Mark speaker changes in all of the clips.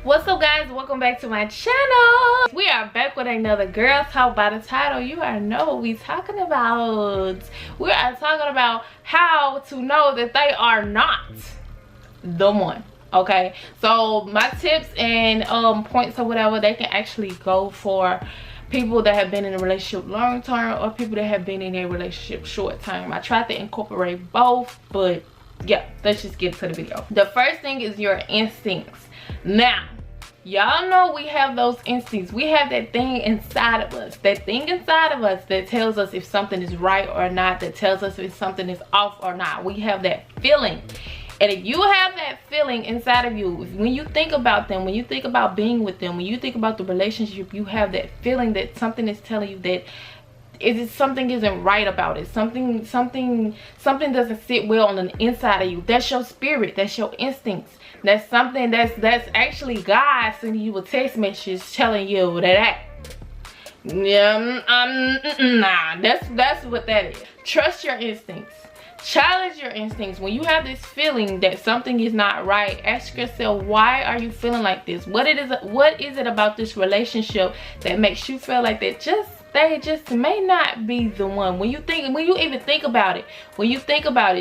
Speaker 1: What's up, guys? Welcome back to my channel. We are back with another girl talk. By the title, you already know what we talking about. We are talking about how to know that they are not the one. Okay, so my tips and points or whatever, they can actually go for people that have been in a relationship long term or people that have been in a relationship short term. I tried to incorporate both, but yeah, let's just get to the video. The first thing is your instincts. Now, y'all know we have those instincts. We have that thing inside of us, that tells us if something is right or not, that tells us if something is off or not. We have that feeling. And if you have that feeling inside of you, when you think about them, when you think about being with them, when you think about the relationship, you have that feeling that something is telling you that something isn't right about it. Something doesn't sit well on the inside of you. That's your spirit. That's your instincts. That's something that's actually God sending you a text message telling you that nah, that's what that is. Trust your instincts. Challenge your instincts. When you have this feeling that something is not right, ask yourself, why are you feeling like this? What is it about this relationship that makes you feel like that they just may not be the one? When you even think about it,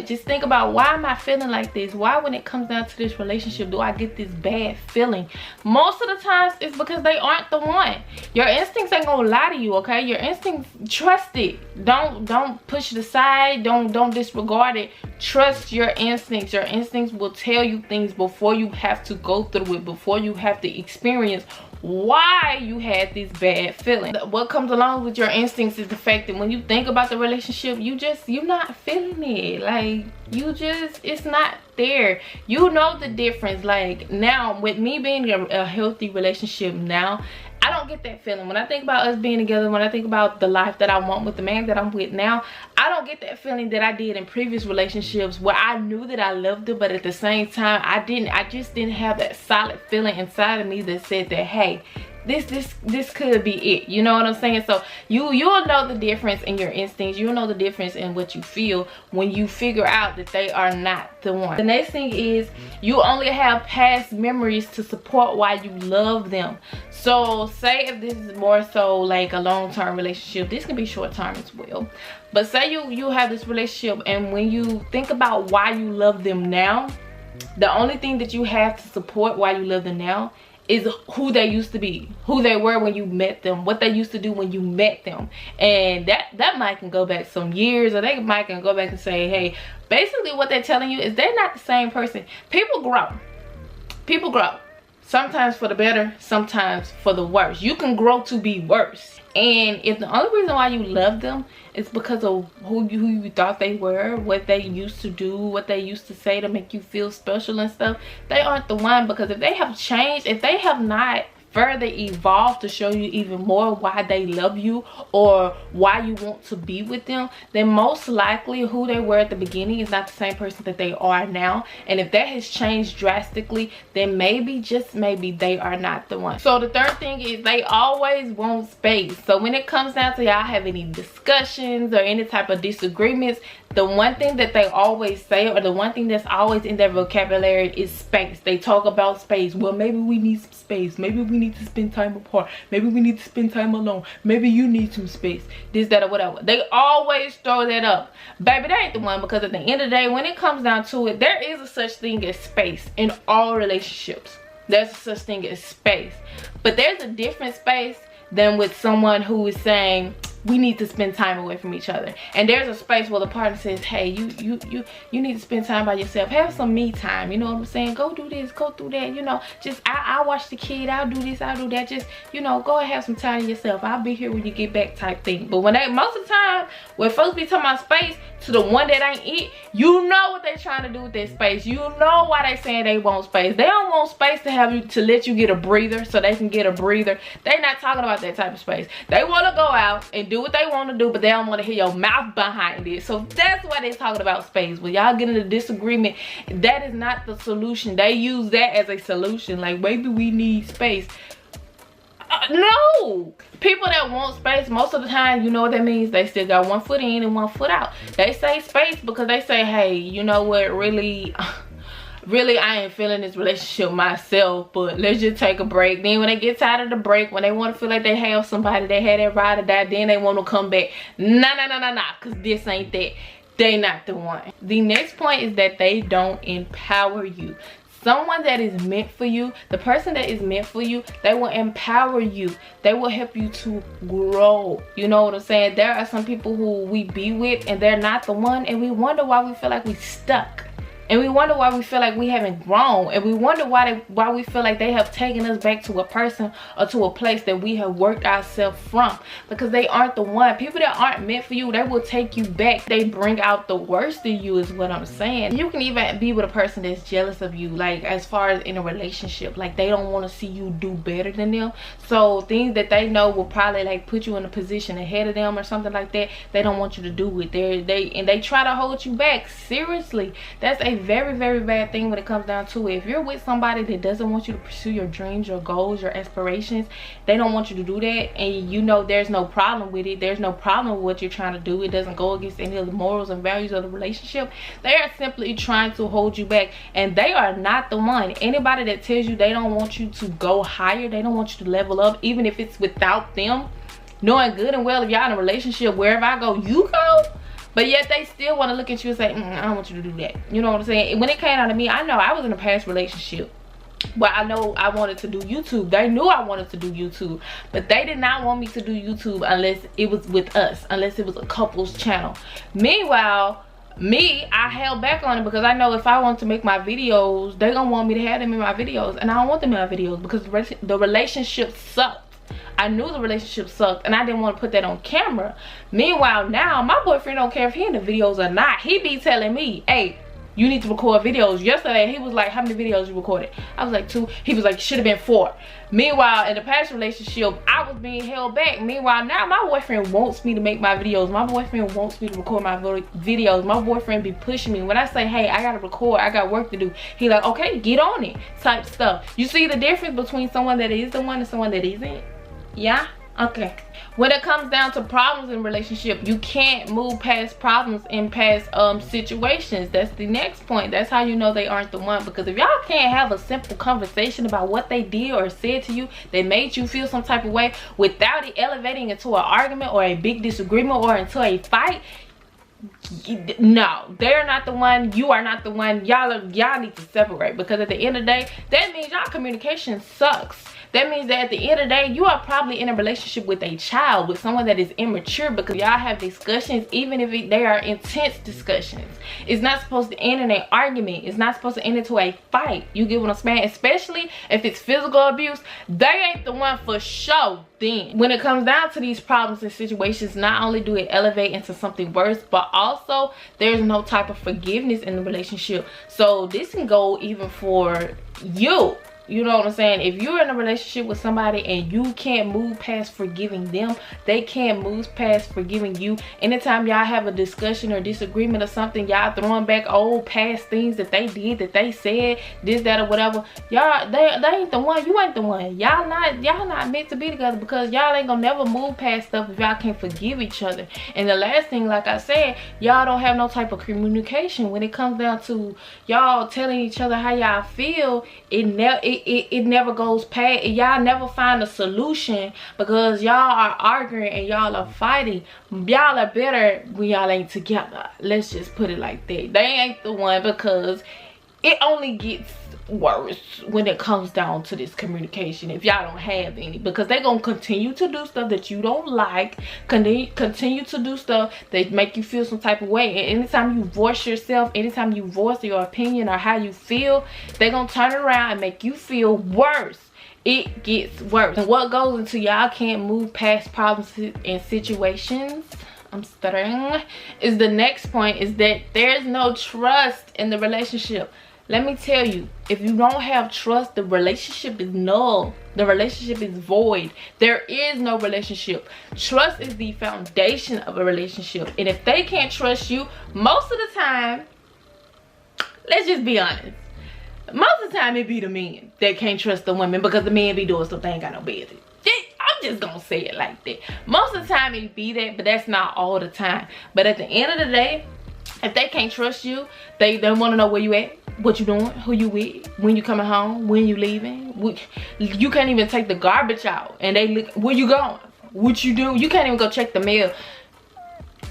Speaker 1: just think about, why am I feeling like this? Why, when it comes down to this relationship, do I get this bad feeling? Most of the times it's because they aren't the one. Your instincts ain't gonna lie to you, okay? Your instincts, trust it. Don't push it aside. Don't disregard it. Trust your instincts. Your instincts will tell you things before you have to go through it, before you have to experience why you had this bad feeling. What comes along with your instincts is the fact that when you think about the relationship, you're not feeling it. Like, it's not there. You know the difference. Like, now with me being in a healthy relationship now, I don't get that feeling. When I think about us being together, when I think about the life that I want with the man that I'm with now, I don't get that feeling that I did in previous relationships where I knew that I loved him, but at the same time I just didn't have that solid feeling inside of me that said that, hey, this could be it. You know what I'm saying? So you'll know the difference in your instincts. You'll know the difference in what you feel when you figure out that they are not the one. The next thing is, you only have past memories to support why you love them. So say if this is more so like a long-term relationship, this can be short-term as well. But say you have this relationship, and when you think about why you love them now, the only thing that you have to support why you love them now is who they used to be, who they were when you met them, what they used to do when you met them. And that might can go back some years, or they might can go back and say, hey, basically what they're telling you is they're not the same person. People grow, sometimes for the better, sometimes for the worse. You can grow to be worse. And if the only reason why you love them is because of who you thought they were, what they used to do, what they used to say to make you feel special and stuff, they aren't the one. Because if they have changed, if they have not further evolved to show you even more why they love you or why you want to be with them, then most likely who they were at the beginning is not the same person that they are now. And if that has changed drastically, then maybe, just maybe, they are not the one. So the third thing is, they always want space. So when it comes down to y'all have any discussions or any type of disagreements, the one thing that they always say, or the one thing that's always in their vocabulary, is space. They talk about space. Well, maybe we need some space. Maybe we need to spend time apart. Maybe we need to spend time alone. Maybe you need some space. This, that, or whatever. They always throw that up. Baby, that ain't the one, because at the end of the day, when it comes down to it, there is a such thing as space in all relationships. There's a such thing as space. But there's a different space than with someone who is saying, we need to spend time away from each other. And there's a space where the partner says, hey, you need to spend time by yourself. Have some me time. You know what I'm saying? Go do this, go do that. You know, just I'll watch the kid. I'll do this, I'll do that. Just, you know, go and have some time to yourself. I'll be here when you get back, type thing. But when most of the time, when folks be talking about space to the one that ain't it, you know what they're trying to do with that space. You know why they saying they want space. They don't want space to let you get a breather so they can get a breather. They're not talking about that type of space. They want to go out and do what they want to do, but they don't want to hear your mouth behind it. So that's why they're talking about space. When y'all get in a disagreement, that is not the solution. They use that as a solution. Like, maybe we need space. No, people that want space, most of the time, you know what that means, they still got one foot in and one foot out. They say space because they say, hey, you know what, really really, I ain't feeling this relationship myself, but let's just take a break. Then when they get tired of the break, when they want to feel like they have somebody, they had that ride or die, then they want to come back. Nah, because this ain't that. They not the one. The next point is that they don't empower you. Someone that is meant for you, the person that is meant for you, they will empower you. They will help you to grow. You know what I'm saying? There are some people who we be with and they're not the one, and we wonder why we feel like we stuck. And we wonder why we feel like we haven't grown. And we wonder why we feel like they have taken us back to a person or to a place that we have worked ourselves from. Because they aren't the one. People that aren't meant for you, they will take you back. They bring out the worst in you is what I'm saying. You can even be with a person that's jealous of you. Like as far as in a relationship. Like they don't want to see you do better than them. So things that they know will probably like put you in a position ahead of them or something like that. They don't want you to do it. They try to hold you back. Seriously. That's a very, very bad thing when it comes down to it. If you're with somebody that doesn't want you to pursue your dreams, your goals, your aspirations, they don't want you to do that, and you know there's no problem with it, there's no problem with what you're trying to do, it doesn't go against any of the morals and values of the relationship, they are simply trying to hold you back, and they are not the one. Anybody that tells you they don't want you to go higher, they don't want you to level up, even if it's without them, knowing good and well if y'all in a relationship, wherever I go, you go. But yet they still want to look at you and say, I don't want you to do that. You know what I'm saying? When it came out of me, I know I was in a past relationship. But I know I wanted to do YouTube. They knew I wanted to do YouTube. But they did not want me to do YouTube unless it was with us. Unless it was a couple's channel. Meanwhile, I held back on it because I know if I want to make my videos, they're going to want me to have them in my videos. And I don't want them in my videos because the relationship sucked. I knew the relationship sucked and I didn't want to put that on camera. Meanwhile, now my boyfriend don't care if he in the videos or not. He be telling me, hey, you need to record videos. Yesterday he was like, how many videos you recorded? I was like 2. He was like, should have been 4. Meanwhile, in the past relationship, I was being held back. Meanwhile, now my boyfriend wants me to make my videos. My boyfriend wants me to record my videos. My boyfriend be pushing me. When I say, hey, I gotta record, I got work to do, he like, okay, get on it type stuff. You see the difference between someone that is the one and someone that isn't? Yeah? Okay. When it comes down to problems in relationship, you can't move past problems in past situations. That's the next point. That's how you know they aren't the one. Because if y'all can't have a simple conversation about what they did or said to you that made you feel some type of way without it elevating into an argument or a big disagreement or into a fight, no, they're not the one. You are not the one. Y'all need to separate. Because at the end of the day, that means y'all communication sucks. That means that at the end of the day, you are probably in a relationship with a child, with someone that is immature, because y'all have discussions, even if they are intense discussions. It's not supposed to end in an argument. It's not supposed to end into a fight. You get what I'm saying? Especially if it's physical abuse, they ain't the one for sure. Then when it comes down to these problems and situations, not only do it elevate into something worse, but also there's no type of forgiveness in the relationship. So this can go even for you. You know what I'm saying? If you're in a relationship with somebody and you can't move past forgiving them, they can't move past forgiving you. Anytime y'all have a discussion or disagreement or something, y'all throwing back old past things that they did, that they said, this, that, or whatever. Y'all, they ain't the one. You ain't the one. Y'all not meant to be together, because y'all ain't gonna never move past stuff if y'all can't forgive each other. And the last thing, like I said, y'all don't have no type of communication when it comes down to y'all telling each other how y'all feel. It never goes past. Y'all never find a solution because y'all are arguing and y'all are fighting. Y'all are better when y'all ain't together. Let's just put it like that. They ain't the one, because it only gets worse when it comes down to this communication if y'all don't have any, because they're gonna continue to do stuff that you don't like, continue to do stuff that make you feel some type of way. And anytime you voice yourself, anytime you voice your opinion or how you feel, they're gonna turn around and make you feel worse. It gets worse. And what goes into y'all can't move past problems and situations, I'm stuttering, is the next point, is that there's no trust in the relationship. Let me tell you, if you don't have trust, the relationship is null. The relationship is void. There is no relationship. Trust is the foundation of a relationship. And if they can't trust you, most of the time, let's just be honest, most of the time it be the men that can't trust the women, because the men be doing stuff they ain't got no business. I'm just gonna say it like that. Most of the time it be that, but that's not all the time. But at the end of the day, if they can't trust you, they want to know where you at. what you doing, who you with, when you coming home, when you leaving. You can't even take the garbage out and they look, where you going, what you doing. You can't even go check the mail.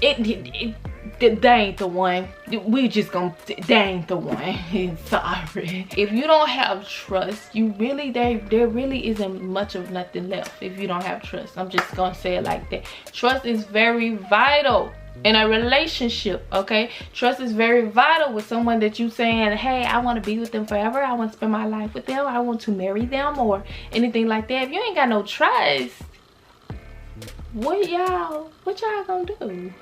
Speaker 1: They ain't the one. We just gonna, they ain't the one. Sorry. If you don't have trust, you really, there really isn't much of nothing left if you don't have trust. I'm just gonna say it like that. Trust is very vital in a relationship, okay? Trust is very vital with someone that you saying, hey, I want to be with them forever, I want to spend my life with them, I want to marry them, or anything like that. If you ain't got no trust, what y'all gonna do?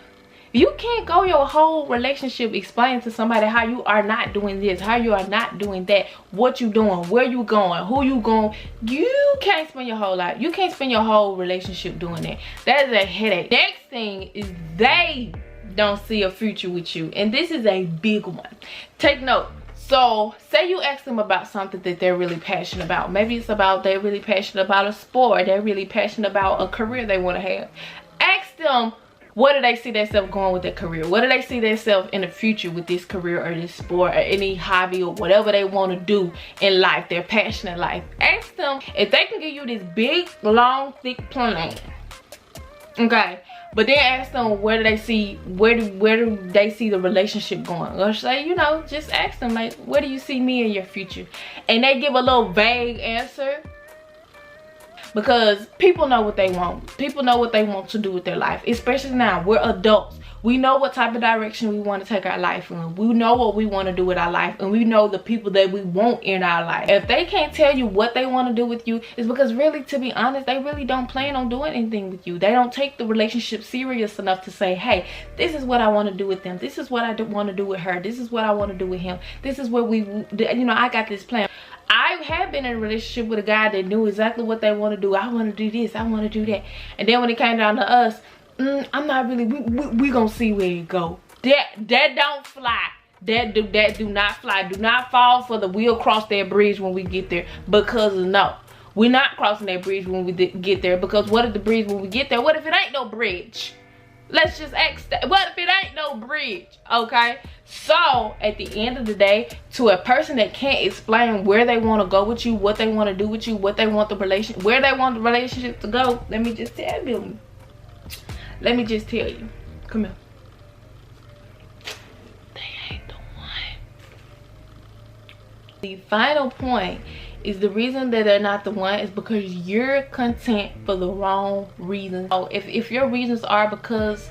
Speaker 1: You can't go your whole relationship explaining to somebody how you are not doing this, how you are not doing that, what you doing, where you going, who you going. You can't spend your whole life, you can't spend your whole relationship doing that. That is a headache. Next thing is they don't see a future with you, and this is a big one. Take note. So say you ask them about something that they're really passionate about. Maybe it's about they're really passionate about a sport, they're really passionate about a career they want to have. Ask them, what do they see themselves going with their career? What do they see themselves in the future with this career or this sport or any hobby or whatever they want to do in life, their passionate life? Ask them if they can give you this big, long, thick plan. Okay, but then ask them where do they see the relationship going? Or say, you know, just ask them like, where do you see me in your future? And they give a little vague answer. Because people know what they want. People know what they want to do with their life. Especially now, we're adults. We know what type of direction we want to take our life in. We know what we want to do with our life. And we know the people that we want in our life. If they can't tell you what they want to do with you, it's because really, to be honest, they really don't plan on doing anything with you. They don't take the relationship serious enough to say, hey, this is what I want to do with them. This is what I want to do with her. This is what I want to do with him. This is where we, you know, I got this plan. I have been in a relationship with a guy that knew exactly what they want to do. I want to do this, I want to do that. And then when it came down to us, I'm not really, we gonna see where it go. That don't fly. That do not fly. Do not fall for the we'll cross that bridge when we get there. Because no, we're not crossing that bridge when we get there. Because what if the bridge when we get there? What if it ain't no bridge? Let's just ask that. What if it ain't no bridge? Okay, so at the end of the day, to a person that can't explain where they want to go with you, what they want to do with you, what they want the relation, where they want the relationship to go, let me just tell you. Let me just tell you. Come here. They ain't the one. The final point is the reason that they're not the one is because you're content for the wrong reasons. So if your reasons are because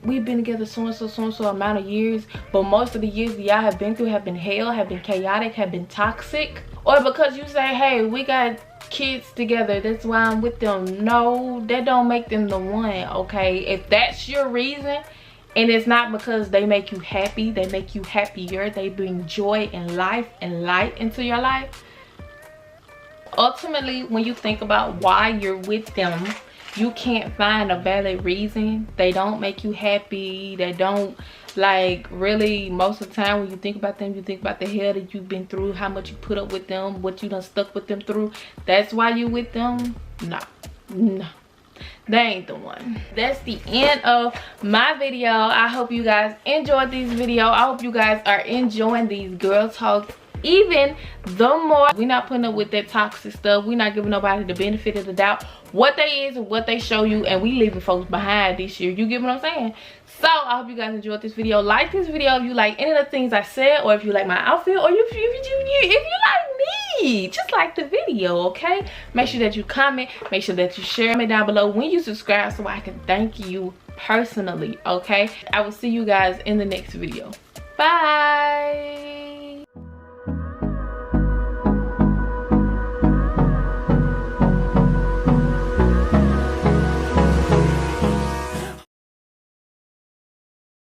Speaker 1: we've been together so and so amount of years, but most of the years that y'all have been through have been hell, have been chaotic, have been toxic, or because you say, hey, we got kids together, that's why I'm with them. No, that don't make them the one. Okay, if that's your reason and it's not because they make you happy, they make you happier, they bring joy and life and light into your life, ultimately when you think about why you're with them, you can't find a valid reason. They don't make you happy. They don't, like, really, most of the time when you think about them, you think about the hell that you've been through, how much you put up with them, what you done stuck with them through. That's why you with them? No, they ain't the one. That's the end of my video. I hope you guys enjoyed this video. I hope you guys are enjoying these girl talks even the more. We're not putting up with that toxic stuff. We're not giving nobody the benefit of the doubt. What they is and what they show you, and we leaving folks behind this year. You get what I'm saying? So I hope you guys enjoyed this video. Like this video if you like any of the things I said, or if you like my outfit, or if you like me, just like the video. Okay, make sure that you comment, make sure that you share me down below when you subscribe so I can thank you personally. Okay, I will see you guys in the next video. Bye.